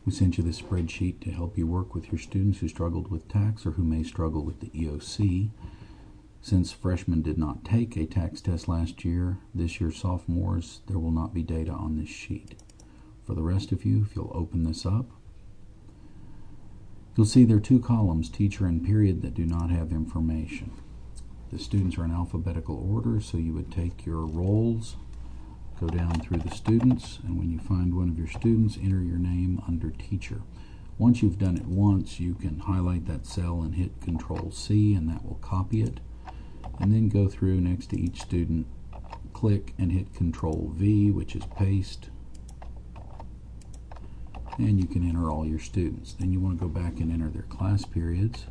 We sent you this spreadsheet to help you work with your students who struggled with tax or who may struggle with the EOC. Since freshmen did not take a tax test last year, this year sophomores, there will not be data on this sheet. For the rest of you, if you'll open this up, you'll see there are two columns, teacher and period, that do not have information. The students are in alphabetical order, so you would take your roles, go down through the students, and when you find one of your students, enter your name under teacher. Once you've done it once, you can highlight that cell and hit Control-C, and that will copy it. And then go through next to each student, click and hit Control-V, which is paste. And you can enter all your students. Then you want to go back and enter their class periods.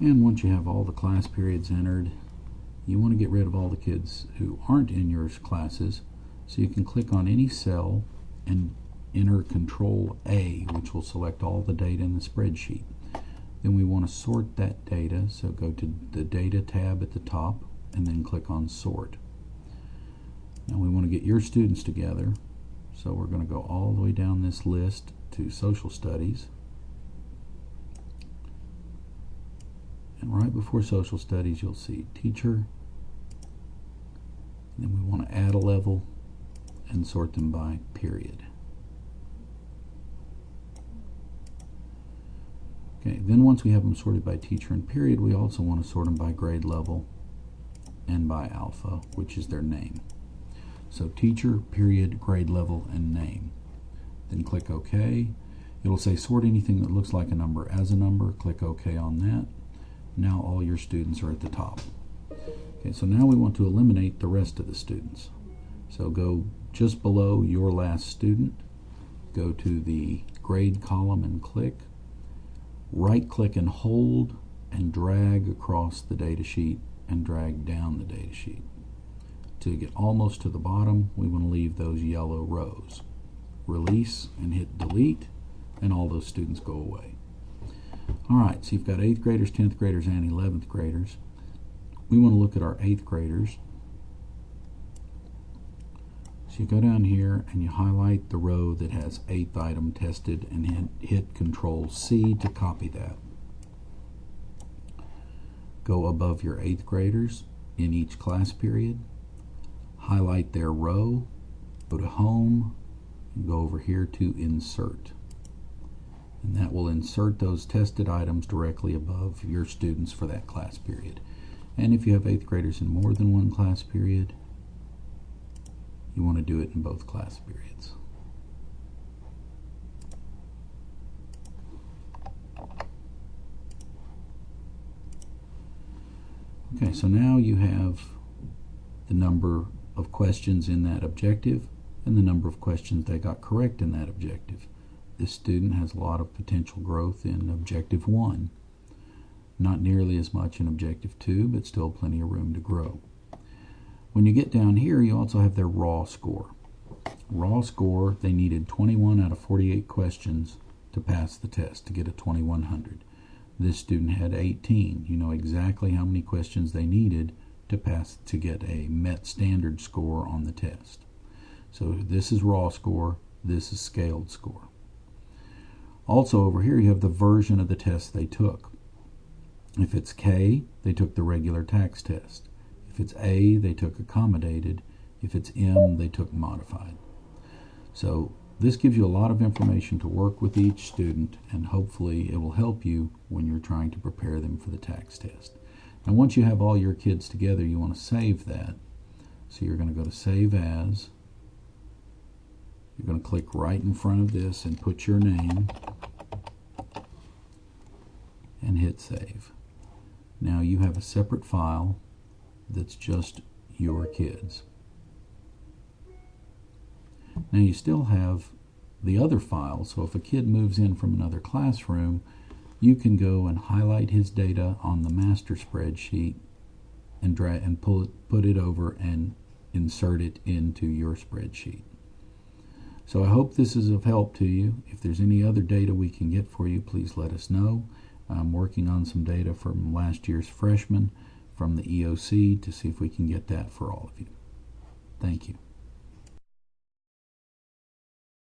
And once you have all the class periods entered, you want to get rid of all the kids who aren't in your classes, so you can click on any cell and enter Control-A, which will select all the data in the spreadsheet. Then we want to sort that data, so go to the Data tab at the top and then click on Sort. Now we want to get your students together, so we're going to go all the way down this list to Social Studies. And right before Social Studies, you'll see Teacher. And then we want to add a level and sort them by period. Okay, then once we have them sorted by teacher and period, we also want to sort them by grade level and by alpha, which is their name. So teacher, period, grade level, and name. Then click OK. It'll say sort anything that looks like a number as a number. Click OK on that. Now all your students are at the top. Okay, so now we want to eliminate the rest of the students. So go just below your last student, go to the grade column and click. Right click and hold and drag across the data sheet and drag down the data sheet. To get almost to the bottom, we want to leave those yellow rows. Release and hit delete, and all those students go away. Alright, so you've got 8th graders, 10th graders, and 11th graders. We want to look at our 8th graders. So you go down here and you highlight the row that has 8th item tested and hit Control-C to copy that. Go above your 8th graders in each class period. Highlight their row, go to Home, and go over here to Insert. And that will insert those tested items directly above your students for that class period. And if you have 8th graders in more than one class period, you want to do it in both class periods. Okay, so now you have the number of questions in that objective and the number of questions they got correct in that objective. This student has a lot of potential growth in Objective 1. Not nearly as much in Objective 2, but still plenty of room to grow. When you get down here, you also have their raw score. Raw score, they needed 21 out of 48 questions to pass the test, to get a 2100. This student had 18. You know exactly how many questions they needed to get a Met standard score on the test. So this is raw score, this is scaled score. Also over here you have the version of the test they took. If it's K, they took the regular tax test. If it's A, they took accommodated. If it's M, they took modified. So this gives you a lot of information to work with each student, and hopefully it will help you when you're trying to prepare them for the tax test. And once you have all your kids together, you want to save that. So you're going to go to Save As. You're going to click right in front of this and put your name and hit Save. Now you have a separate file that's just your kids. Now you still have the other file, so if a kid moves in from another classroom, you can go and highlight his data on the master spreadsheet and drag and put it over and insert it into your spreadsheet. So I hope this is of help to you. If there's any other data we can get for you, please let us know. I'm working on some data from last year's freshmen from the EOC to see if we can get that for all of you. Thank you.